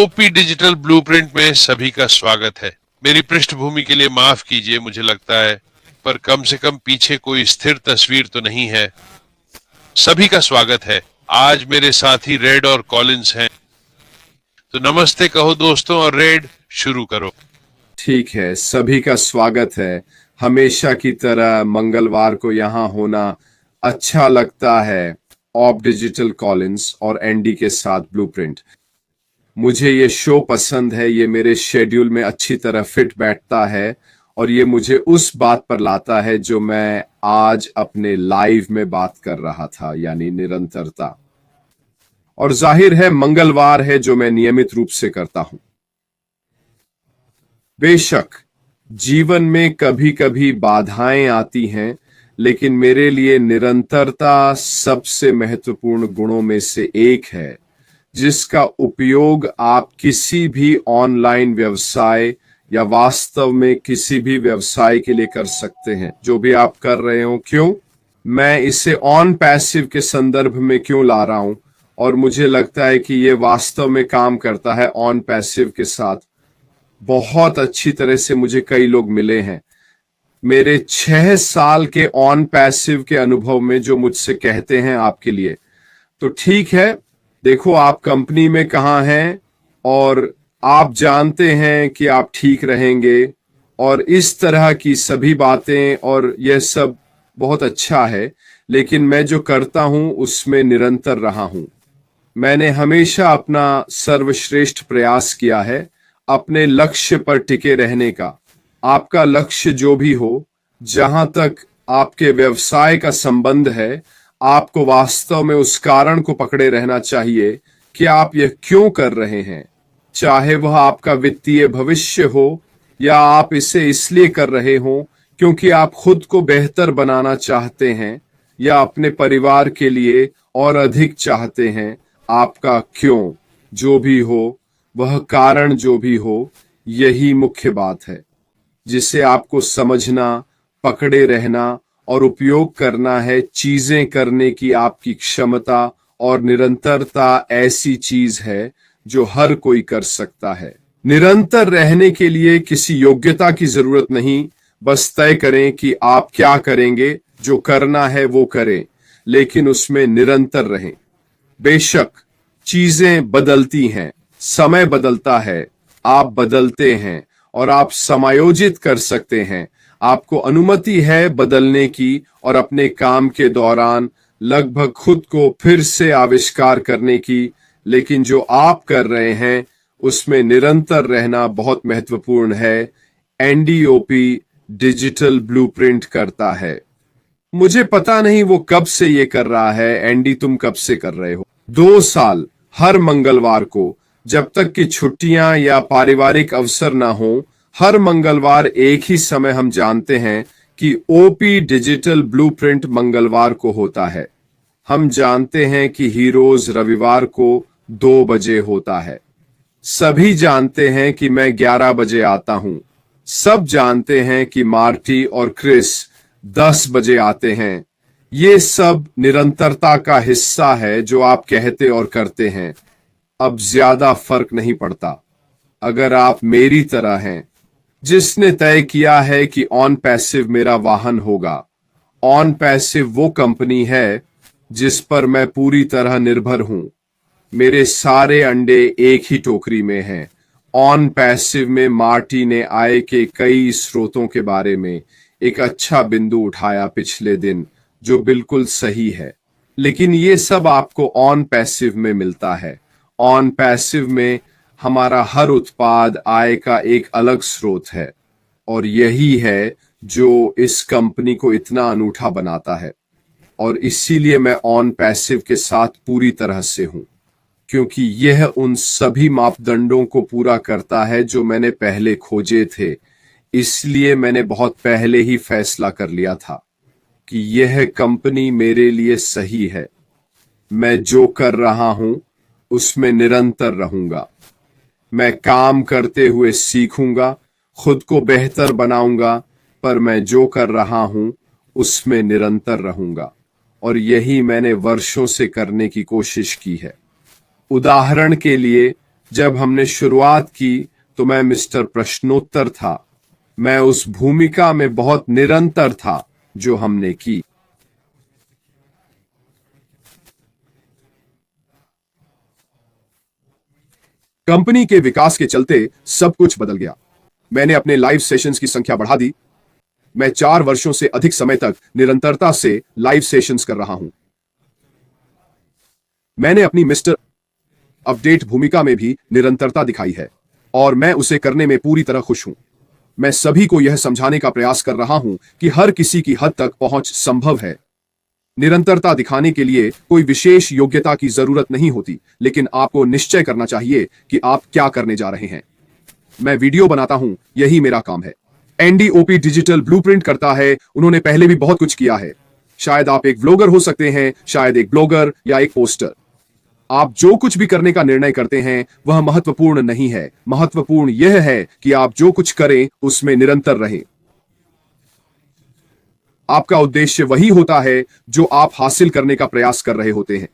OP digital blueprint में सभी का स्वागत है। मेरी पृष्ठभूमि के लिए माफ कीजिए, मुझे लगता है, पर कम से कम पीछे कोई स्थिर तस्वीर तो नहीं है। सभी का स्वागत है। आज मेरे साथी रेड और कॉलिंस हैं, तो नमस्ते कहो दोस्तों, और रेड शुरू करो। ठीक है, सभी का स्वागत है। हमेशा की तरह मंगलवार को यहाँ होना अच्छा लगता है। ऑप डिजिटल कॉलिंस और एंडी के साथ ब्लूप्रिंट। मुझे ये शो पसंद है, ये मेरे शेड्यूल में अच्छी तरह फिट बैठता है और ये मुझे उस बात पर लाता है जो मैं आज अपने लाइव में बात कर रहा था, यानी निरंतरता। और जाहिर है मंगलवार है जो मैं नियमित रूप से करता हूं। बेशक जीवन में कभी कभी बाधाएं आती हैं, लेकिन मेरे लिए निरंतरता सबसे महत्वपूर्ण गुणों में से एक है, जिसका उपयोग आप किसी भी ऑनलाइन व्यवसाय या वास्तव में किसी भी व्यवसाय के लिए कर सकते हैं, जो भी आप कर रहे हो। क्यों मैं इसे ऑन पैसिव के संदर्भ में क्यों ला रहा हूं, और मुझे लगता है कि ये वास्तव में काम करता है ऑन पैसिव के साथ। बहुत अच्छी तरह से मुझे कई लोग मिले हैं मेरे 6 साल के ऑन पैसिव के अनुभव में, जो मुझसे कहते हैं आपके लिए तो ठीक है, देखो आप कंपनी में कहाँ हैं और आप जानते हैं कि आप ठीक रहेंगे और इस तरह की सभी बातें, और यह सब बहुत अच्छा है, लेकिन मैं जो करता हूं उसमें निरंतर रहा हूं। मैंने हमेशा अपना सर्वश्रेष्ठ प्रयास किया है अपने लक्ष्य पर टिके रहने का। आपका लक्ष्य जो भी हो, जहां तक आपके व्यवसाय का संबंध है, आपको वास्तव में उस कारण को पकड़े रहना चाहिए कि आप यह क्यों कर रहे हैं। चाहे वह आपका वित्तीय भविष्य हो या आप इसे इसलिए कर रहे हो क्योंकि आप खुद को बेहतर बनाना चाहते हैं या अपने परिवार के लिए और अधिक चाहते हैं। आपका क्यों जो भी हो, वह कारण जो भी हो, यही मुख्य बात है जिसे आपको समझना, पकड़े रहना और उपयोग करना है। चीजें करने की आपकी क्षमता और निरंतरता ऐसी चीज है जो हर कोई कर सकता है। निरंतर रहने के लिए किसी योग्यता की जरूरत नहीं, बस तय करें कि आप क्या करेंगे, जो करना है वो करें, लेकिन उसमें निरंतर रहें। बेशक चीजें बदलती हैं, समय बदलता है, आप बदलते हैं और आप समायोजित कर सकते हैं। आपको अनुमति है बदलने की और अपने काम के दौरान लगभग खुद को फिर से आविष्कार करने की, लेकिन जो आप कर रहे हैं उसमें निरंतर रहना बहुत महत्वपूर्ण है। एनडीओपी डिजिटल ब्लूप्रिंट करता है। मुझे पता नहीं वो कब से ये कर रहा है। एंडी, तुम कब से कर रहे हो? 2 साल, हर मंगलवार को, जब तक कि छुट्टियां या पारिवारिक अवसर ना हो, हर मंगलवार एक ही समय हम जानते हैं कि ओपी डिजिटल ब्लूप्रिंट मंगलवार को होता है। हम जानते हैं कि हीरोज रविवार को 2 बजे होता है। सभी जानते हैं कि मैं 11 बजे आता हूं। सब जानते हैं कि मार्टी और क्रिस 10 बजे आते हैं। ये सब निरंतरता का हिस्सा है जो आप कहते और करते हैं। अब ज्यादा फर्क नहीं पड़ता अगर आप मेरी तरह हैं, जिसने तय किया है कि ऑन पैसिव मेरा वाहन होगा। ऑन पैसिव वो कंपनी है जिस पर मैं पूरी तरह निर्भर हूं। मेरे सारे अंडे एक ही टोकरी में हैं। ऑन पैसिव में मार्टी ने आय के कई स्रोतों के बारे में एक अच्छा बिंदु उठाया पिछले दिन, जो बिल्कुल सही है, लेकिन ये सब आपको ऑन पैसिव में मिलता है। ऑन पैसिव में हमारा हर उत्पाद आय का एक अलग स्रोत है, और यही है जो इस कंपनी को इतना अनूठा बनाता है। और इसीलिए मैं ऑन पैसिव के साथ पूरी तरह से हूं, क्योंकि यह उन सभी मापदंडों को पूरा करता है जो मैंने पहले खोजे थे। इसलिए मैंने बहुत पहले ही फैसला कर लिया था कि यह कंपनी मेरे लिए सही है। मैं जो कर रहा हूं उसमें निरंतर रहूंगा। मैं काम करते हुए सीखूंगा, खुद को बेहतर बनाऊंगा, पर मैं जो कर रहा हूं उसमें निरंतर रहूंगा। और यही मैंने वर्षों से करने की कोशिश की है। उदाहरण के लिए, जब हमने शुरुआत की तो मैं मिस्टर प्रश्नोत्तर था। मैं उस भूमिका में बहुत निरंतर था जो हमने की। कंपनी के विकास के चलते सब कुछ बदल गया। मैंने अपने लाइव सेशंस की संख्या बढ़ा दी। मैं 4 वर्षों से अधिक समय तक निरंतरता से लाइव सेशंस कर रहा हूं। मैंने अपनी मिस्टर अपडेट भूमिका में भी निरंतरता दिखाई है और मैं उसे करने में पूरी तरह खुश हूं। मैं सभी को यह समझाने का प्रयास कर रहा हूं कि हर किसी की हद तक पहुंच संभव है। निरंतरता दिखाने के लिए कोई विशेष योग्यता की जरूरत नहीं होती, लेकिन आपको निश्चय करना चाहिए कि आप क्या करने जा रहे हैं। मैं वीडियो बनाता हूं, यही मेरा काम है। एंडी ओपी डिजिटल ब्लूप्रिंट करता है। उन्होंने पहले भी बहुत कुछ किया है। शायद आप एक व्लॉगर हो सकते हैं, शायद एक ब्लॉगर या एक पोस्टर। आप जो कुछ भी करने का निर्णय करते हैं वह महत्वपूर्ण नहीं है। महत्वपूर्ण यह है कि आप जो कुछ करें उसमें निरंतर रहें। आपका उद्देश्य वही होता है जो आप हासिल करने का प्रयास कर रहे होते हैं।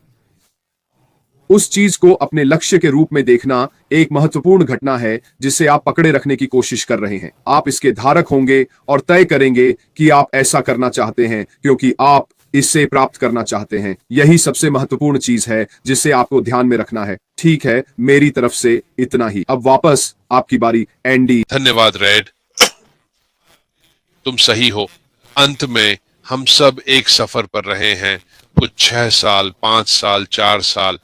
उस चीज को अपने लक्ष्य के रूप में देखना एक महत्वपूर्ण घटना है जिसे आप पकड़े रखने की कोशिश कर रहे हैं। आप इसके धारक होंगे और तय करेंगे कि आप ऐसा करना चाहते हैं क्योंकि आप इससे प्राप्त करना चाहते हैं। यही सबसे महत्वपूर्ण चीज है जिसे आपको ध्यान में रखना है। ठीक है, मेरी तरफ से इतना ही। अब वापस आपकी बारी, एंडी। धन्यवाद रेड, तुम सही हो। अंत में हम सब एक सफर पर रहे हैं, कुछ 6 साल, 5 साल, 4 साल।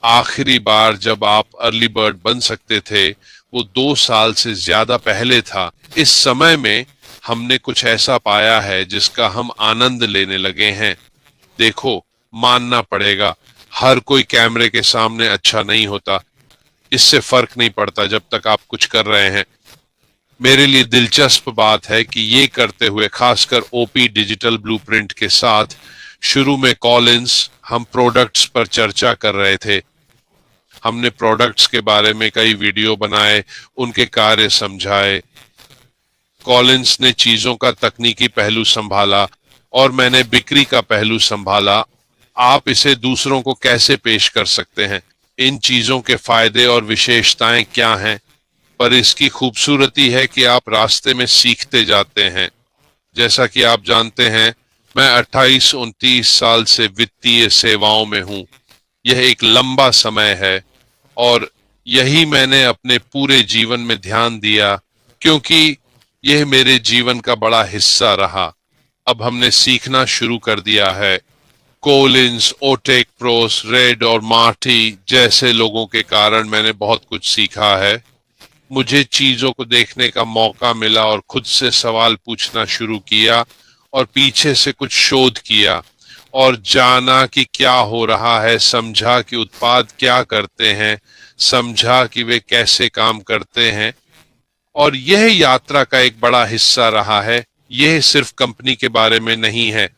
आखिरी बार जब आप अर्ली बर्ड बन सकते थे वो 2 साल से ज्यादा पहले था। इस समय में हमने कुछ ऐसा पाया है जिसका हम आनंद लेने लगे हैं। देखो, मानना पड़ेगा, हर कोई कैमरे के सामने अच्छा नहीं होता। इससे फर्क नहीं पड़ता जब तक आप कुछ कर रहे हैं। मेरे लिए दिलचस्प बात है कि ये करते हुए, खासकर ओपी डिजिटल ब्लूप्रिंट के साथ, शुरू में कॉलिंस हम प्रोडक्ट्स पर चर्चा कर रहे थे। हमने प्रोडक्ट्स के बारे में कई वीडियो बनाए, उनके कार्य समझाए। कॉलिंस ने चीजों का तकनीकी पहलू संभाला और मैंने बिक्री का पहलू संभाला। आप इसे दूसरों को कैसे पेश कर सकते हैं, इन चीजों के फायदे और विशेषताएं क्या हैं, पर इसकी खूबसूरती है कि आप रास्ते में सीखते जाते हैं। जैसा कि आप जानते हैं, मैं 28-29 साल से वित्तीय सेवाओं में हूं। यह एक लंबा समय है और यही मैंने अपने पूरे जीवन में ध्यान दिया क्योंकि यह मेरे जीवन का बड़ा हिस्सा रहा। अब हमने सीखना शुरू कर दिया है। कोलिंस, ओटेक प्रोस, रेड और मार्टी जैसे लोगों के कारण मैंने बहुत कुछ सीखा है। मुझे चीजों को देखने का मौका मिला और खुद से सवाल पूछना शुरू किया और पीछे से कुछ शोध किया और जाना कि क्या हो रहा है, समझा कि उत्पाद क्या करते हैं, समझा कि वे कैसे काम करते हैं। और यह यात्रा का एक बड़ा हिस्सा रहा है। यह सिर्फ कंपनी के बारे में नहीं है,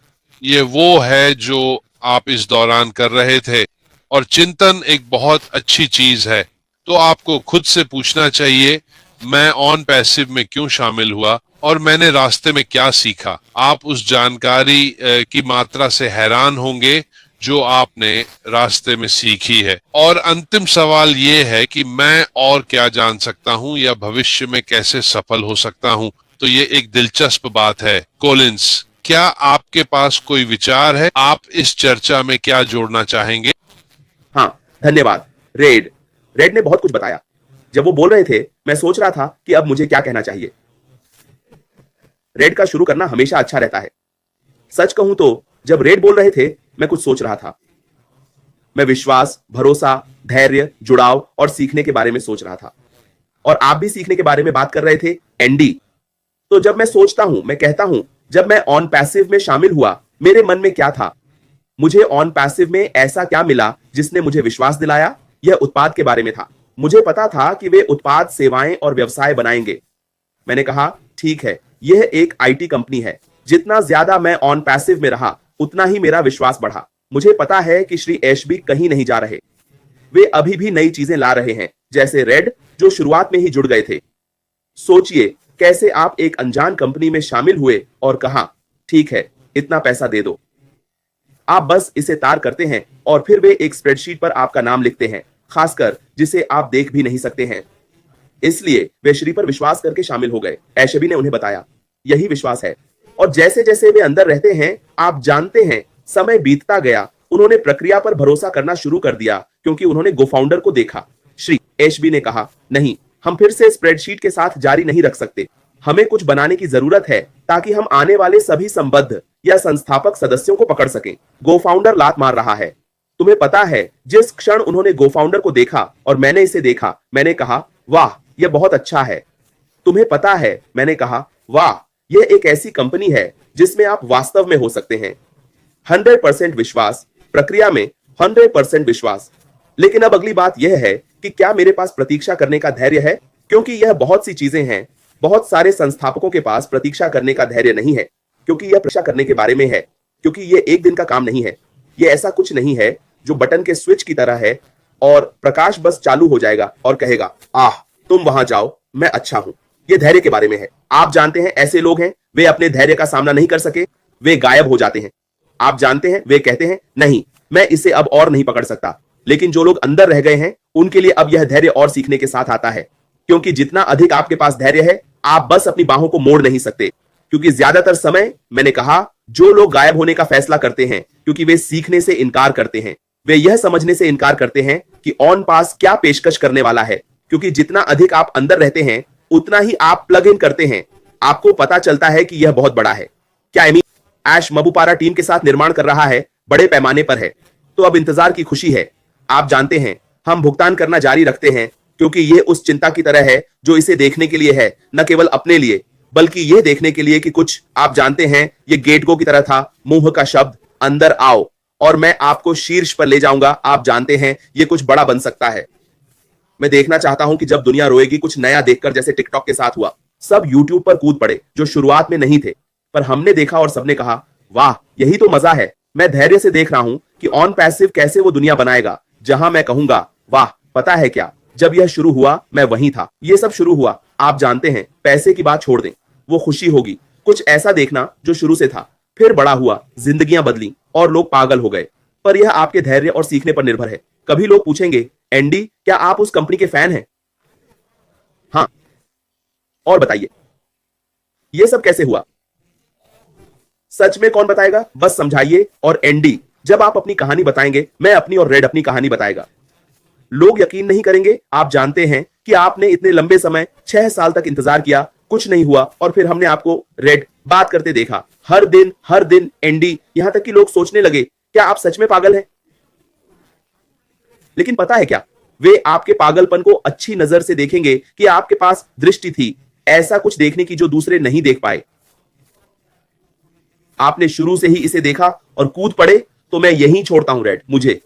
ये वो है जो आप इस दौरान कर रहे थे। और चिंतन एक बहुत अच्छी चीज है। तो आपको खुद से पूछना चाहिए, मैं ऑन पैसिव में क्यों शामिल हुआ और मैंने रास्ते में क्या सीखा। आप उस जानकारी की मात्रा से हैरान होंगे जो आपने रास्ते में सीखी है। और अंतिम सवाल ये है कि मैं और क्या जान सकता हूं या भविष्य में कैसे सफल हो सकता हूं। तो ये एक दिलचस्प बात है। कोलिंस, क्या आपके पास कोई विचार है? आप इस चर्चा में क्या जोड़ना चाहेंगे? हाँ, धन्यवाद रेड। रेड ने बहुत कुछ बताया। जब वो बोल रहे थे, मैं सोच रहा था कि अब मुझे क्या कहना चाहिए। रेड का शुरू करना हमेशा अच्छा रहता है। सच कहूं तो जब रेड बोल रहे थे, मैं कुछ सोच रहा था। मैं विश्वास, भरोसा, धैर्य, जुड़ाव और सीखने के बारे में सोच रहा था। और आप भी सीखने के बारे में बात कर रहे थे, एंडी। तो जब मैं सोचता हूं, मैं कहता हूं, जब मैं ऑन पैसिव में शामिल हुआ, मेरे मन में क्या था? मुझे ऑन पैसिव में ऐसा क्या मिला जिसने मुझे विश्वास दिलाया? यह उत्पाद के बारे में था। मुझे पता था कि वे उत्पाद, सेवाएं और व्यवसाय बनाएंगे। मैंने कहा, ठीक है, यह एक आईटी कंपनी है। जितना ज्यादा मैं ऑन पैसिव में रहा, उतना ही मेरा विश्वास बढ़ा। मुझे पता है कि श्री एशबी कहीं नहीं जा रहे। वे अभी भी नई चीजें ला रहे हैं, जैसे रेड, जो शुरुआत में ही जुड़ गए थे। सोचिए कैसे आप एक अनजान कंपनी में शामिल हुए और कहा, ठीक है, इतना पैसा दे दो। आप बस इसे तार करते हैं और फिर वे एक स्प्रेडशीट पर आपका नाम लिखते हैं। खासकर जिसे आप देख भी नहीं सकते हैं। इसलिए वे श्री पर विश्वास करके शामिल हो गए। ऐशबी ने उन्हें बताया, यही विश्वास है। और जैसे जैसे वे अंदर रहते हैं, आप जानते हैं, समय बीतता गया, उन्होंने प्रक्रिया पर भरोसा करना शुरू कर दिया क्योंकि उन्होंने गोफाउंडर को देखा। श्री ऐशबी ने कहा, नहीं, हम फिर से स्प्रेडशीट के साथ जारी नहीं रख सकते। हमें कुछ बनाने की जरूरत है ताकि हम आने वाले सभी संबद्ध या संस्थापक सदस्यों को पकड़ सकें। गोफाउंडर लात मार रहा है। तुम्हें पता है, जिस क्षण उन्होंने गोफाउंडर को देखा और मैंने इसे देखा, मैंने कहा, वाह, यह बहुत अच्छा है। तुम्हें पता है, मैंने कहा, वाह, यह एक ऐसी कंपनी है जिसमें आप वास्तव में हो सकते हैं। 100% विश्वास, प्रक्रिया में 100% विश्वास। लेकिन अब अगली बात यह है कि क्या मेरे पास प्रतीक्षा करने का धैर्य है? क्योंकि यह बहुत सी चीजें हैं। बहुत सारे संस्थापकों के पास प्रतीक्षा करने का धैर्य नहीं है, क्योंकि यह प्रतीक्षा करने के बारे में है, क्योंकि यह एक दिन का काम नहीं है। यह ऐसा कुछ नहीं है जो बटन के स्विच की तरह है और प्रकाश बस चालू हो जाएगा और कहेगा, आह, तुम वहां जाओ, मैं अच्छा हूं। यह धैर्य के बारे में है। आप जानते हैं, ऐसे लोग हैं, वे अपने धैर्य का सामना नहीं कर सके, वे गायब हो जाते हैं। आप जानते हैं, वे कहते हैं, नहीं, मैं इसे अब और नहीं पकड़ सकता। लेकिन जो लोग अंदर रह गए हैं, उनके लिए अब यह धैर्य और सीखने के साथ आता है, क्योंकि जितना अधिक आपके पास धैर्य है, आप बस अपनी बाहों को मोड़ नहीं सकते। क्योंकि ज्यादातर समय, मैंने कहा, जो लोग गायब होने का फैसला करते हैं क्योंकि वे सीखने से इनकार करते हैं, वे यह समझने से इनकार करते हैं कि ऑन पास क्या पेशकश करने वाला है। क्योंकि जितना अधिक आप अंदर रहते हैं, उतना ही आप प्लग इन करते हैं, आपको पता चलता है कि यह बहुत बड़ा है। क्या एमी ऐश मबुपारा टीम के साथ निर्माण कर रहा है, बड़े पैमाने पर है, तो अब इंतजार की खुशी है। आप जानते हैं, हम भुगतान करना जारी रखते हैं क्योंकि यह उस चिंता की तरह है जो इसे देखने के लिए है, न केवल अपने लिए, बल्कि यह देखने के लिए कि कुछ, आप जानते हैं, यह गेटगो की तरह था, मुंह का शब्द, अंदर आओ और मैं आपको शीर्ष पर ले जाऊंगा। आप जानते हैं, यह कुछ बड़ा बन सकता है। मैं देखना चाहता हूं कि जब दुनिया रोएगी कुछ नया देखकर, जैसे टिकटॉक के साथ हुआ। सब यूट्यूब पर कूद पड़े जो शुरुआत में नहीं थे, पर हमने देखा और सबने कहा, वाह, यही तो मजा है। मैं धैर्य से देख रहा हूं कि ऑन पैसिव कैसे वो दुनिया बनाएगा जहां मैं कहूंगा, वाह, पता है क्या, जब यह शुरू हुआ मैं वहीं था। यह सब शुरू हुआ, आप जानते हैं, पैसे की बात छोड़ दें, वो खुशी होगी, कुछ ऐसा देखना जो शुरू से था, फिर बड़ा हुआ, जिंदगियां बदली और लोग पागल हो गए। पर यह आपके धैर्य और सीखने पर निर्भर है। कभी लोग पूछेंगे, एंडी, क्या आप उस कंपनी के फैन हैं? हां, और बताइए, यह सब कैसे हुआ? सच में कौन बताएगा? बस समझाइए। और एंडी, जब आप अपनी कहानी बताएंगे, मैं अपनी और रेड अपनी कहानी बताएगा। लोग यकीन नहीं करेंगे। आप जानते हैं कि आपने इतने लंबे समय, 6 साल तक इंतजार किया, कुछ नहीं हुआ, और फिर हमने आपको रेड बात करते देखा, हर दिन एंडी, यहां तक कि लोग सोचने लगे, क्या आप सच में पागल हैं? लेकिन पता है क्या, वे आपके पागलपन को अच्छी नजर से देखेंगे कि आपके पास दृष्टि थी, ऐसा कुछ देखने की जो दूसरे नहीं देख पाए। आपने शुरू से ही इसे देखा और कूद पड़े। तो मैं यहीं छोड़ता हूं रेड, मुझे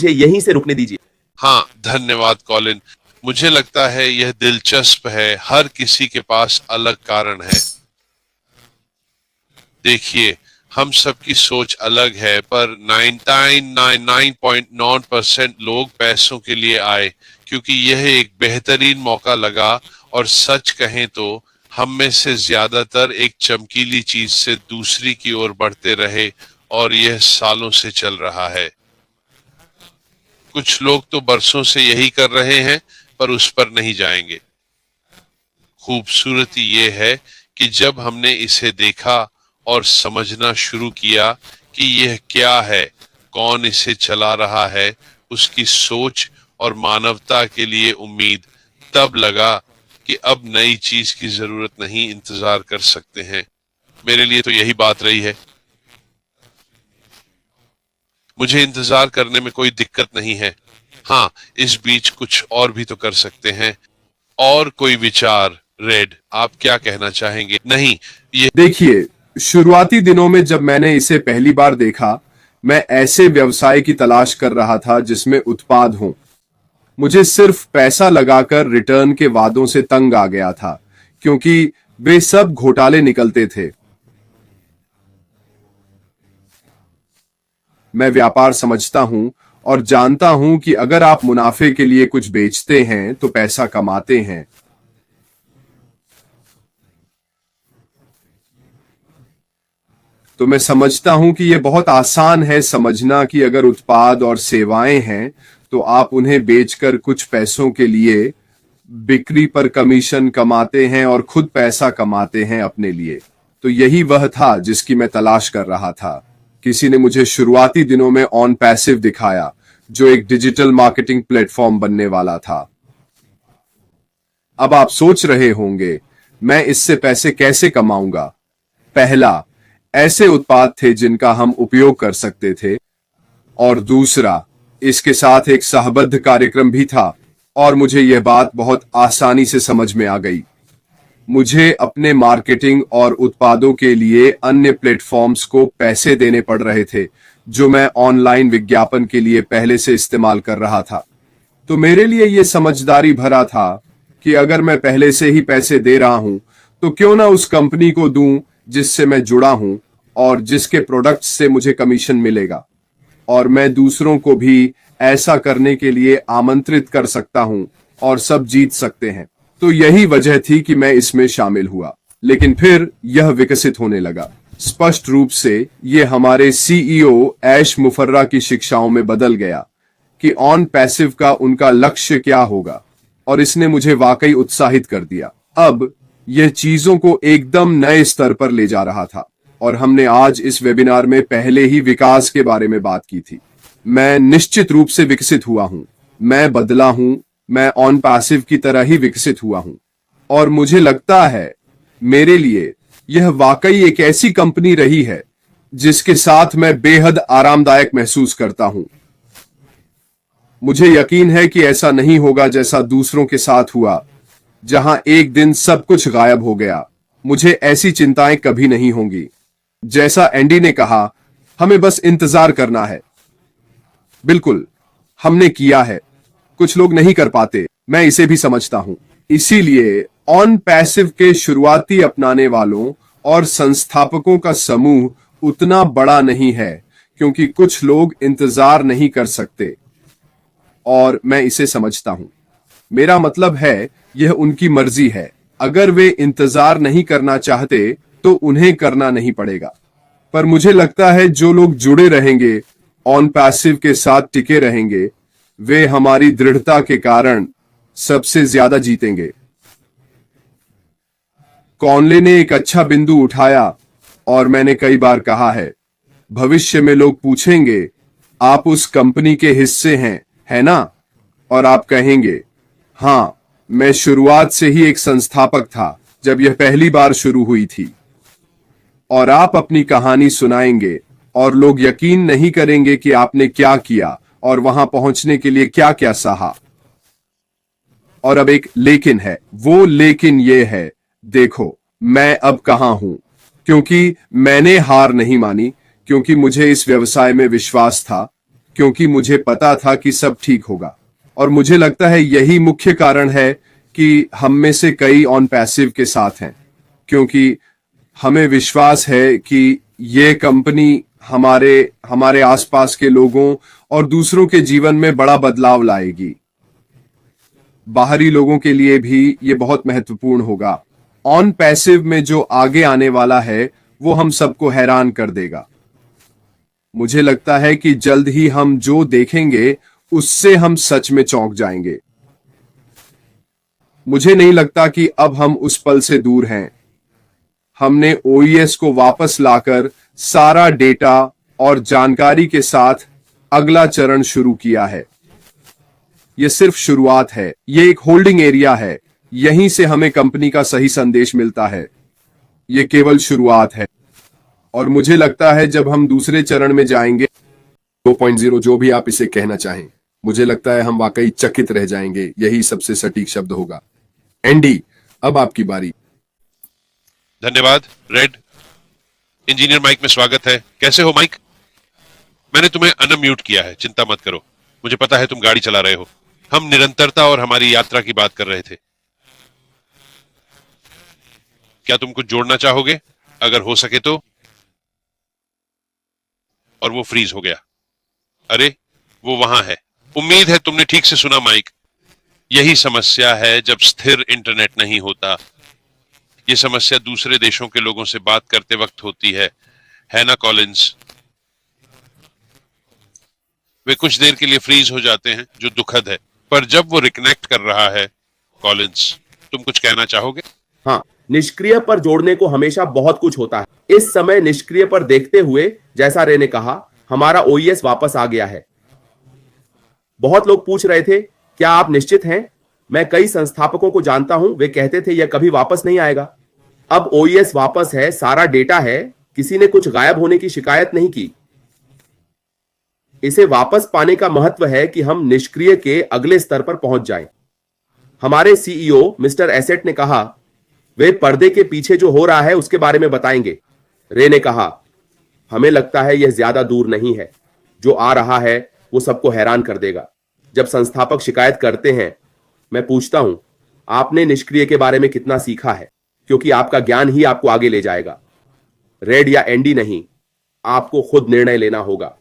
यहीं से रुकने दीजिए। हाँ, धन्यवाद कॉलिन। मुझे लगता है यह दिलचस्प है। हर किसी के पास अलग कारण है। देखिए, हम सबकी सोच अलग है, पर 99.9% लोग पैसों के लिए आए क्योंकि यह एक बेहतरीन मौका लगा। और सच कहें तो हम में से ज्यादातर एक चमकीली चीज से दूसरी की ओर बढ़ते रहे, और यह सालों से चल रहा है। कुछ लोग तो बरसों से यही कर रहे हैं, पर उस पर नहीं जाएंगे। खूबसूरती ये है कि जब हमने इसे देखा और समझना शुरू किया कि यह क्या है, कौन इसे चला रहा है, उसकी सोच और मानवता के लिए उम्मीद, तब लगा कि अब नई चीज की जरूरत नहीं, इंतजार कर सकते हैं। मेरे लिए तो यही बात रही है। मुझे इंतजार करने में कोई दिक्कत नहीं है। हाँ, इस बीच कुछ और भी तो कर सकते हैं। और कोई विचार, रेड, आप क्या कहना चाहेंगे? नहीं, ये देखिए, शुरुआती दिनों में जब मैंने इसे पहली बार देखा, मैं ऐसे व्यवसाय की तलाश कर रहा था जिसमें उत्पाद हो। मुझे सिर्फ पैसा लगाकर रिटर्न के वादों से तंग आ गया था, क्योंकि वे सब घोटाले निकलते थे। मैं व्यापार समझता हूं और जानता हूं कि अगर आप मुनाफे के लिए कुछ बेचते हैं तो पैसा कमाते हैं। तो मैं समझता हूं कि यह बहुत आसान है समझना कि अगर उत्पाद और सेवाएं हैं तो आप उन्हें बेचकर कुछ पैसों के लिए बिक्री पर कमीशन कमाते हैं और खुद पैसा कमाते हैं अपने लिए। तो यही वह था जिसकी मैं तलाश कर रहा था। किसी ने मुझे शुरुआती दिनों में ऑन पैसिव दिखाया, जो एक डिजिटल मार्केटिंग प्लेटफॉर्म बनने वाला था। अब आप सोच रहे होंगे, मैं इससे पैसे कैसे कमाऊंगा? पहला, ऐसे उत्पाद थे जिनका हम उपयोग कर सकते थे, और दूसरा, इसके साथ एक सहबद्ध कार्यक्रम भी था। और मुझे यह बात बहुत आसानी से समझ में आ गई। मुझे अपने मार्केटिंग और उत्पादों के लिए अन्य प्लेटफॉर्म्स को पैसे देने पड़ रहे थे, जो मैं ऑनलाइन विज्ञापन के लिए पहले से इस्तेमाल कर रहा था। तो मेरे लिए यह समझदारी भरा था कि अगर मैं पहले से ही पैसे दे रहा हूं, तो क्यों ना उस कंपनी को दूं जिससे मैं जुड़ा हूं और जिसके प्रोडक्ट्स से मुझे कमीशन मिलेगा। और मैं दूसरों को भी ऐसा करने के लिए आमंत्रित कर सकता हूं और सब जीत सकते हैं। तो यही वजह थी कि मैं इसमें शामिल हुआ। लेकिन फिर यह विकसित होने लगा। स्पष्ट रूप से यह हमारे सीईओ ऐश मुफर्रा की शिक्षाओं में बदल गया कि ऑन पैसिव का उनका लक्ष्य क्या होगा, और इसने मुझे वाकई उत्साहित कर दिया। अब यह चीजों को एकदम नए स्तर पर ले जा रहा था, और हमने आज इस वेबिनार में पहले ही विकास के बारे में बात की थी। मैं निश्चित रूप से विकसित हुआ हूं, मैं बदला हूं, मैं ऑन पैसिव की तरह ही विकसित हुआ हूं। और मुझे लगता है मेरे लिए यह वाकई एक ऐसी कंपनी रही है जिसके साथ मैं बेहद आरामदायक महसूस करता हूं। मुझे यकीन है कि ऐसा नहीं होगा जैसा दूसरों के साथ हुआ, जहां एक दिन सब कुछ गायब हो गया। मुझे ऐसी चिंताएं कभी नहीं होंगी। जैसा एंडी ने कहा, हमें बस इंतजार करना है। बिल्कुल, हमने किया है। कुछ लोग नहीं कर पाते, मैं इसे भी समझता हूं। इसीलिए ऑन पैसिव के शुरुआती अपनाने वालों और संस्थापकों का समूह उतना बड़ा नहीं है, क्योंकि कुछ लोग इंतजार नहीं कर सकते, और मैं इसे समझता हूं। मेरा मतलब है, यह उनकी मर्जी है। अगर वे इंतजार नहीं करना चाहते तो उन्हें करना नहीं पड़ेगा। पर मुझे लगता है जो लोग जुड़े रहेंगे, ऑन पैसिव के साथ टिके रहेंगे, वे हमारी दृढ़ता के कारण सबसे ज्यादा जीतेंगे। कॉनले ने एक अच्छा बिंदु उठाया, और मैंने कई बार कहा है, भविष्य में लोग पूछेंगे, आप उस कंपनी के हिस्से हैं, है ना? और आप कहेंगे, हां, मैं शुरुआत से ही एक संस्थापक था जब यह पहली बार शुरू हुई थी। और आप अपनी कहानी सुनाएंगे, और लोग यकीन नहीं करेंगे कि आपने क्या किया और वहां पहुंचने के लिए क्या क्या सहा। और अब एक लेकिन है। वो लेकिन ये है, देखो, मैं अब कहां हूं, क्योंकि मैंने हार नहीं मानी, क्योंकि मुझे इस व्यवसाय में विश्वास था, क्योंकि मुझे पता था कि सब ठीक होगा। और मुझे लगता है यही मुख्य कारण है कि हम में से कई ऑन पैसिव के साथ हैं, क्योंकि हमें विश्वास है कि ये कंपनी हमारे आसपास के लोगों और दूसरों के जीवन में बड़ा बदलाव लाएगी। बाहरी लोगों के लिए भी ये बहुत महत्वपूर्ण होगा। ऑन पैसिव में जो आगे आने वाला है, वो हम सबको हैरान कर देगा। मुझे लगता है कि जल्द ही हम जो देखेंगे, उससे हम सच में चौंक जाएंगे। मुझे नहीं लगता कि अब हम उस पल से दूर हैं। हमने ओईएस को वापस लाकर सारा डेटा और जानकारी के साथ अगला चरण शुरू किया है। यह सिर्फ शुरुआत है, यह एक होल्डिंग एरिया है। यहीं से हमें कंपनी का सही संदेश मिलता है। यह केवल शुरुआत है, और मुझे लगता है जब हम दूसरे चरण में जाएंगे, 2.0, जो भी आप इसे कहना चाहें, मुझे लगता है हम वाकई चकित रह जाएंगे। यही सबसे सटीक शब्द होगा। एंडी, अब आपकी बारी। धन्यवाद रेड। इंजीनियर माइक में स्वागत है। कैसे हो माइक? मैंने तुम्हें अनम्यूट किया है, चिंता मत करो। मुझे पता है तुम गाड़ी चला रहे हो। हम निरंतरता और हमारी यात्रा की बात कर रहे थे। क्या तुम कुछ जोड़ना चाहोगे? अगर हो सके तो। और वो फ्रीज हो गया। अरे, वो वहां है। उम्मीद है तुमने ठीक से सुना माइक। यही समस्या है जब स्थिर इंटरनेट नहीं होता। ये समस्या दूसरे देशों के लोगों से बात करते वक्त होती है ना कॉलिंस? वे कुछ देर के लिए फ्रीज हो जाते हैं, जो दुखद है। पर जब वो रिकनेक्ट कर रहा है, कॉलिंस, तुम कुछ कहना चाहोगे? हाँ, निष्क्रिय पर जोड़ने को हमेशा बहुत कुछ होता है। इस समय निष्क्रिय पर देखते हुए, जैसा रे ने कहा, हमारा ओईएस वापस आ गया है। बहुत लोग पूछ रहे थे, क्या आप निश्चित हैं? मैं कई संस्थापकों को जानता हूं, वे कहते थे यह कभी वापस नहीं आएगा। अब ओईएस वापस है, सारा डेटा है, किसी ने कुछ गायब होने की शिकायत नहीं की। इसे वापस पाने का महत्व है कि हम निष्क्रिय के अगले स्तर पर पहुंच जाएं। हमारे सीईओ मिस्टर एसेट ने कहा, वे पर्दे के पीछे जो हो रहा है उसके बारे में बताएंगे। रे ने कहा, हमें लगता है यह ज्यादा दूर नहीं है। जो आ रहा है वो सबको हैरान कर देगा। जब संस्थापक शिकायत करते हैं, मैं पूछता हूं, आपने निष्क्रिय के बारे में कितना सीखा है? क्योंकि आपका ज्ञान ही आपको आगे ले जाएगा। रेड या एंडी नहीं, आपको खुद निर्णय लेना होगा।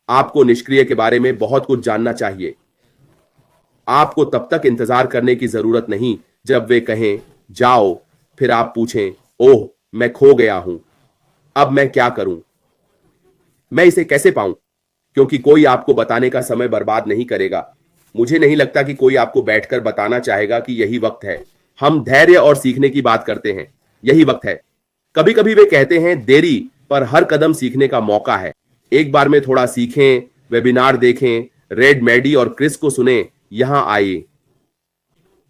आपको निष्क्रिय के बारे में बहुत कुछ जानना चाहिए। आपको तब तक इंतजार करने की जरूरत नहीं जब वे कहें जाओ, फिर आप पूछें, ओह मैं खो गया हूं, अब मैं क्या करूं, मैं इसे कैसे पाऊं? क्योंकि कोई आपको बताने का समय बर्बाद नहीं करेगा। मुझे नहीं लगता कि कोई आपको बैठकर बताना चाहेगा कि यही वक्त है। हम धैर्य और सीखने की बात करते हैं, यही वक्त है। कभी कभी वे कहते हैं देरी, पर हर कदम सीखने का मौका है। एक बार में थोड़ा सीखें, वेबिनार देखें, रेड, मैडी और क्रिस को सुने, यहां आइए।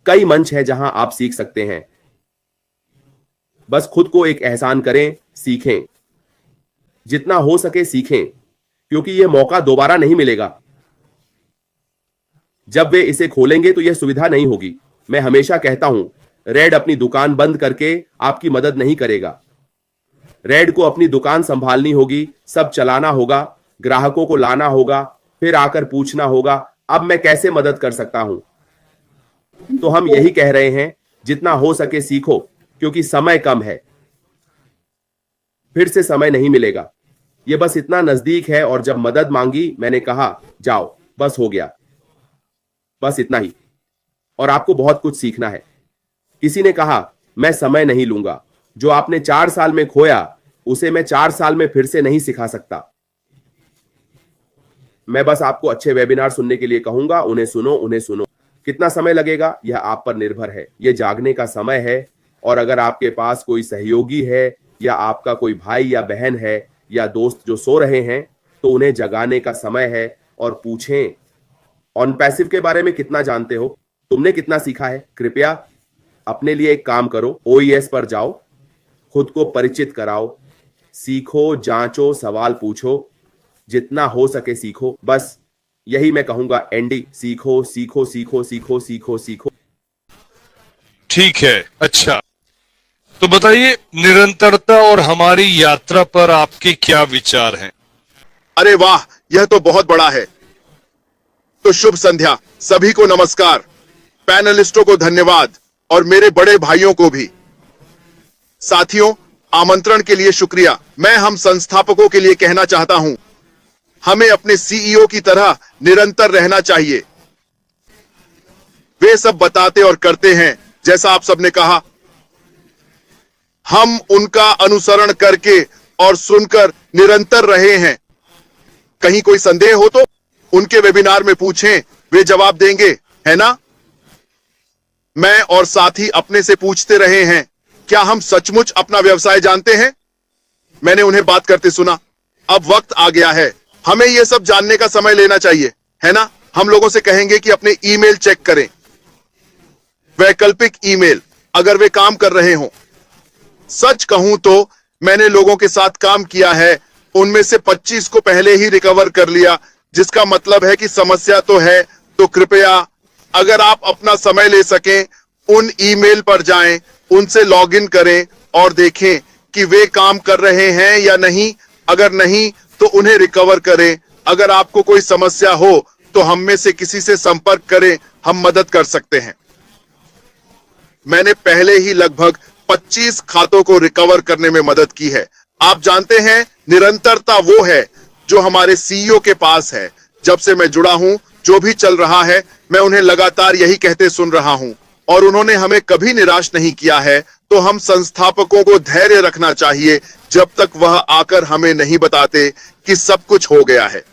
कई मंच है जहां आप सीख सकते हैं। बस खुद को एक एहसान करें, सीखें, जितना हो सके सीखें, क्योंकि यह मौका दोबारा नहीं मिलेगा। जब वे इसे खोलेंगे तो यह सुविधा नहीं होगी। मैं हमेशा कहता हूं, रेड अपनी दुकान बंद करके आपकी मदद नहीं करेगा। रेड को अपनी दुकान संभालनी होगी, सब चलाना होगा, ग्राहकों को लाना होगा, फिर आकर पूछना होगा, अब मैं कैसे मदद कर सकता हूं? तो हम यही कह रहे हैं, जितना हो सके सीखो, क्योंकि समय कम है। फिर से समय नहीं मिलेगा। यह बस इतना नजदीक है। और जब मदद मांगी, मैंने कहा जाओ, बस हो गया, बस इतना ही। और आपको बहुत कुछ सीखना है। किसी ने कहा, मैं समय नहीं लूंगा। जो आपने 4 साल में खोया, उसे मैं 4 साल में फिर से नहीं सिखा सकता। मैं बस आपको अच्छे वेबिनार सुनने के लिए कहूंगा, उन्हें सुनो, उन्हें सुनो। कितना समय लगेगा यह आप पर निर्भर है। यह जागने का समय है। और अगर आपके पास कोई सहयोगी है, या आपका कोई भाई या बहन है, या दोस्त जो सो रहे हैं, तो उन्हें जगाने का समय है। और पूछें, ऑन पैसिव के बारे में कितना जानते हो? तुमने कितना सीखा है? कृपया अपने लिए एक काम करो, ओईएस पर जाओ, खुद को परिचित कराओ, सीखो, जांचो, सवाल पूछो, जितना हो सके सीखो। बस यही मैं कहूंगा, एंडी, सीखो सीखो सीखो सीखो सीखो सीखो। ठीक है, अच्छा, तो बताइए, निरंतरता और हमारी यात्रा पर आपके क्या विचार हैं? अरे वाह, यह तो बहुत बड़ा है। तो शुभ संध्या, सभी को नमस्कार, पैनलिस्टों को धन्यवाद और मेरे बड़े भाइयों को भी। साथियों, आमंत्रण के लिए शुक्रिया। मैं हम संस्थापकों के लिए कहना चाहता हूं, हमें अपने सीईओ की तरह निरंतर रहना चाहिए। वे सब बताते और करते हैं, जैसा आप सबने कहा। हम उनका अनुसरण करके और सुनकर निरंतर रहे हैं। कहीं कोई संदेह हो तो उनके वेबिनार में पूछें, वे जवाब देंगे, है ना? मैं और साथी अपने से पूछते रहे हैं, क्या हम सचमुच अपना व्यवसाय जानते हैं? मैंने उन्हें बात करते सुना। अब वक्त आ गया है, हमें यह सब जानने का समय लेना चाहिए, है ना? हम लोगों से कहेंगे कि अपने ईमेल चेक करें, वैकल्पिक ईमेल, अगर वे काम कर रहे हों। सच कहूं तो मैंने लोगों के साथ काम किया है, उनमें से 25 को पहले ही रिकवर कर लिया, जिसका मतलब है कि समस्या तो है। तो कृपया अगर आप अपना समय ले सकें, उन ईमेल पर जाएं, उनसे लॉगिन करें और देखें कि वे काम कर रहे हैं या नहीं। अगर नहीं तो उन्हें रिकवर करें। अगर आपको कोई समस्या हो तो हम में से किसी से संपर्क करें, हम मदद कर सकते हैं। मैंने पहले ही लगभग 25 खातों को रिकवर करने में मदद की है। आप जानते हैं, निरंतरता वो है जो हमारे सीईओ के पास है। जब से मैं जुड़ा हूं, जो भी चल रहा है, मैं उन्हें लगातार यही कहते सुन रहा हूं, और उन्होंने हमें कभी निराश नहीं किया है, तो हम संस्थापकों को धैर्य रखना चाहिए जब तक वह आकर हमें नहीं बताते कि सब कुछ हो गया है।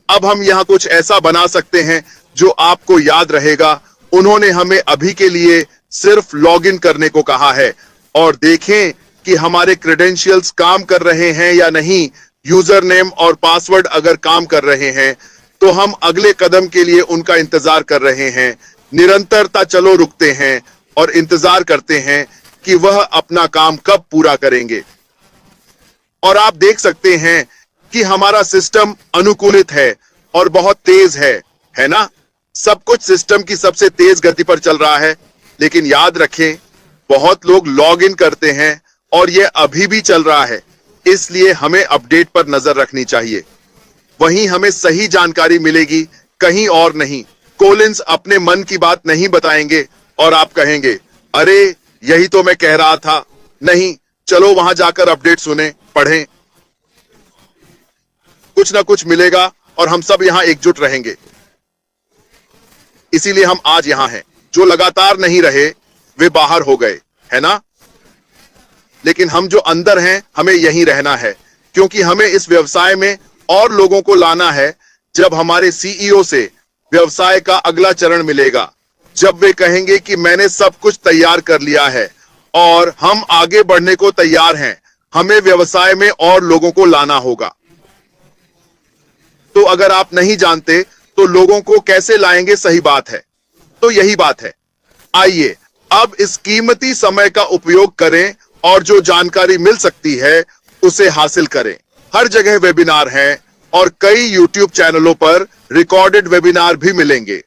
अब हम यहाँ कुछ ऐसा बना सकते हैं जो आपको याद रहेगा। उन्होंने हमें अभी के लिए सिर्फ लॉगिन करने को कहा है और देखें कि हमारे क्रेडेंशियल्स काम कर रहे हैं या नहीं। यूजर नेम और पासवर्ड अगर काम कर रहे हैं तो हम अगले कदम के लिए उनका इंतजार कर रहे हैं। निरंतरता चलो रुकते हैं और इंतजार करते हैं कि वह अपना काम कब पूरा करेंगे। और आप देख सकते हैं कि हमारा सिस्टम अनुकूलित है और बहुत तेज है ना? सब कुछ सिस्टम की सबसे तेज गति पर चल रहा है। लेकिन याद रखें, बहुत लोग लॉग इन करते हैं और यह अभी भी चल रहा है, इसलिए हमें अपडेट पर नजर रखनी चाहिए। वहीं हमें सही जानकारी मिलेगी, कहीं और नहीं। कोलिंस अपने मन की बात नहीं बताएंगे और आप कहेंगे, अरे यही तो मैं कह रहा था। नहीं, चलो वहां जाकर अपडेट सुने, पढ़ें। कुछ ना कुछ मिलेगा और हम सब यहां एकजुट रहेंगे। इसीलिए हम आज यहां हैं। जो लगातार नहीं रहे वे बाहर हो गए, है ना? लेकिन हम जो अंदर हैं, हमें यहीं रहना है, क्योंकि हमें इस व्यवसाय में और लोगों को लाना है। जब हमारे सीईओ से व्यवसाय का अगला चरण मिलेगा, जब वे कहेंगे कि मैंने सब कुछ तैयार कर लिया है और हम आगे बढ़ने को तैयार हैं, हमें व्यवसाय में और लोगों को लाना होगा। तो अगर आप नहीं जानते तो लोगों को कैसे लाएंगे? सही बात है। तो यही बात है। आइए अब इस कीमती समय का उपयोग करें और जो जानकारी मिल सकती है उसे हासिल करें। हर जगह वेबिनार हैं और कई यूट्यूब चैनलों पर रिकॉर्डेड वेबिनार भी मिलेंगे।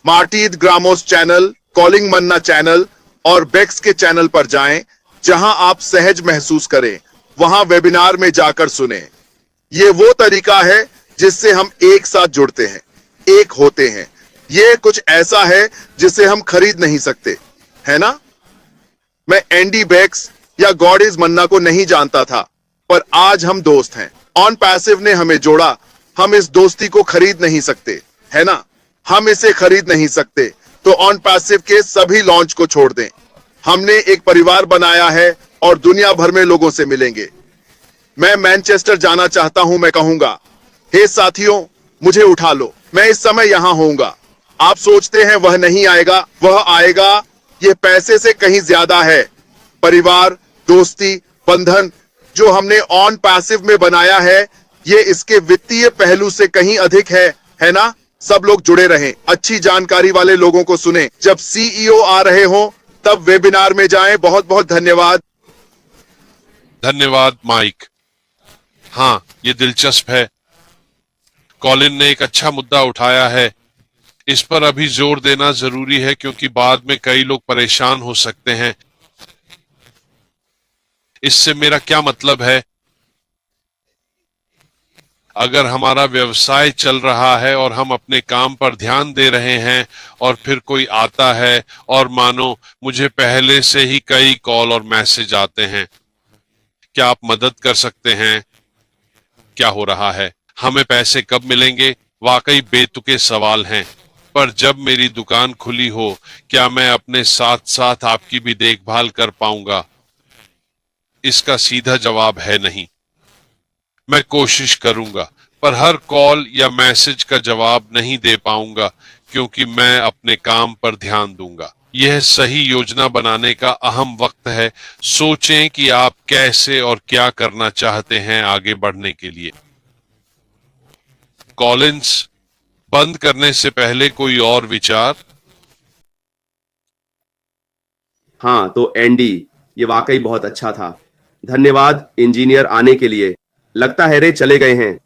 मार्टीद ग्रामोस चैनल, कॉलिंग मन्ना चैनल और बेक्स के चैनल पर जाएं, जहां आप सहज महसूस करें। वहां वेबिनार में जाकर सुने। ये वो तरीका है जिससे हम एक साथ जुड़ते हैं, एक होते हैं। ये कुछ ऐसा है जिसे हम खरीद नहीं सकते, है ना? मैं एंडी बेक्स या गॉड इज मन्ना को नहीं जानता था, पर आज हम दोस्त हैं। ऑन पैसिव ने हमें जोड़ा। हम इस दोस्ती को खरीद नहीं सकते, है ना? हम इसे खरीद नहीं सकते। तो ऑन पैसिव के सभी लॉन्च को छोड़ दें। हमने एक परिवार बनाया है और दुनिया भर में लोगों से मिलेंगे। मैं मैनचेस्टर जाना चाहता हूं। मैं कहूंगा, हे साथियों, मुझे उठा लो, मैं इस समय यहां होऊंगा। आप सोचते हैं वह नहीं आएगा, वह आएगा। यह पैसे से कहीं ज्यादा है। परिवार, दोस्ती, बंधन जो हमने ऑन पैसिव में बनाया है, ये इसके वित्तीय पहलू से कहीं अधिक है ना? सब लोग जुड़े रहें, अच्छी जानकारी वाले लोगों को सुने। जब सीईओ आ रहे हो तब वेबिनार में जाएं। बहुत बहुत धन्यवाद। धन्यवाद माइक। हाँ, ये दिलचस्प है। कॉलिन ने एक अच्छा मुद्दा उठाया है। इस पर अभी जोर देना जरूरी है क्योंकि बाद में कई लोग परेशान हो सकते हैं। इससे मेरा क्या मतलब है? अगर हमारा व्यवसाय चल रहा है और हम अपने काम पर ध्यान दे रहे हैं और फिर कोई आता है और मानो मुझे पहले से ही कई कॉल और मैसेज आते हैं, क्या आप मदद कर सकते हैं? क्या हो रहा है? हमें पैसे कब मिलेंगे? वाकई बेतुके सवाल हैं। पर जब मेरी दुकान खुली हो, क्या मैं अपने साथ साथ आपकी भी देखभाल कर पाऊंगा? इसका सीधा जवाब है नहीं। मैं कोशिश करूंगा, पर हर कॉल या मैसेज का जवाब नहीं दे पाऊंगा क्योंकि मैं अपने काम पर ध्यान दूंगा। यह सही योजना बनाने का अहम वक्त है। सोचें कि आप कैसे और क्या करना चाहते हैं आगे बढ़ने के लिए। कॉलिंस, बंद करने से पहले कोई और विचार? हाँ, तो एंडी, ये वाकई बहुत अच्छा था। धन्यवाद इंजीनियर आने के लिए। लगता है रे चले गए हैं।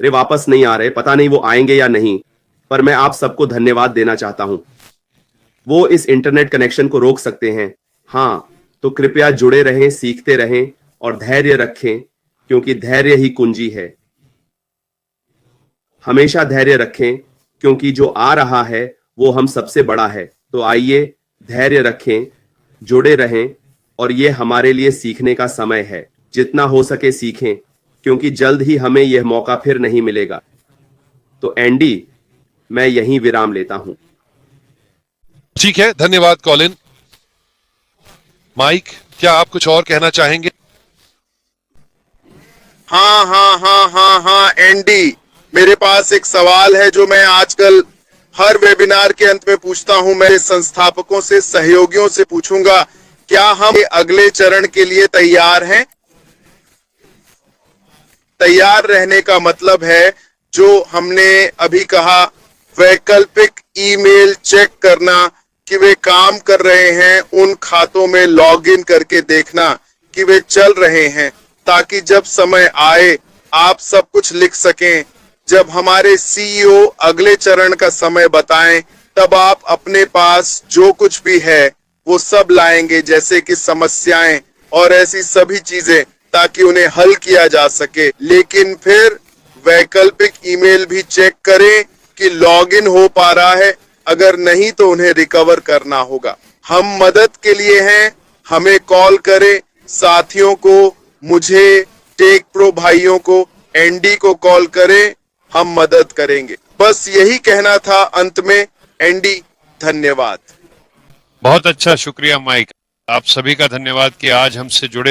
रे वापस नहीं आ रहे, पता नहीं वो आएंगे या नहीं, पर मैं आप सबको धन्यवाद देना चाहता हूं। वो इस इंटरनेट कनेक्शन को रोक सकते हैं। हाँ, तो कृपया जुड़े रहें, सीखते रहें और धैर्य रखें, क्योंकि धैर्य ही कुंजी है। हमेशा धैर्य रखें, क्योंकि जो आ रहा है वो हम सबसे बड़ा है। तो आइए धैर्य रखें, जुड़े रहें और ये हमारे लिए सीखने का समय है। जितना हो सके सीखें, क्योंकि जल्द ही हमें यह मौका फिर नहीं मिलेगा। तो एंडी, मैं यहीं विराम लेता हूं। ठीक है, धन्यवाद कॉलिन। माइक, क्या आप कुछ और कहना चाहेंगे? हाँ हाँ हाँ हाँ हाँ एंडी, मेरे पास एक सवाल है जो मैं आजकल हर वेबिनार के अंत में पूछता हूं। मैं संस्थापकों से, सहयोगियों से पूछूंगा, क्या हम अगले चरण के लिए तैयार हैं? तैयार रहने का मतलब है, जो हमने अभी कहा, वैकल्पिक ईमेल चेक करना कि वे काम कर रहे हैं, उन खातों में लॉगिन करके देखना कि वे चल रहे हैं, ताकि जब समय आए आप सब कुछ लिख सकें। जब हमारे सीईओ अगले चरण का समय बताएं, तब आप अपने पास जो कुछ भी है वो सब लाएंगे, जैसे कि समस्याएं और ऐसी सभी चीजें, ताकि उन्हें हल किया जा सके। लेकिन फिर वैकल्पिक ईमेल भी चेक करें कि लॉगिन हो पा रहा है। अगर नहीं तो उन्हें रिकवर करना होगा। हम मदद के लिए हैं, हमें कॉल करें। साथियों को, मुझे, टेक प्रो भाइयों को, एंडी को कॉल करें, हम मदद करेंगे। बस यही कहना था अंत में। एंडी, धन्यवाद। बहुत अच्छा, शुक्रिया माइक। आप सभी का धन्यवाद कि आज हमसे जुड़े।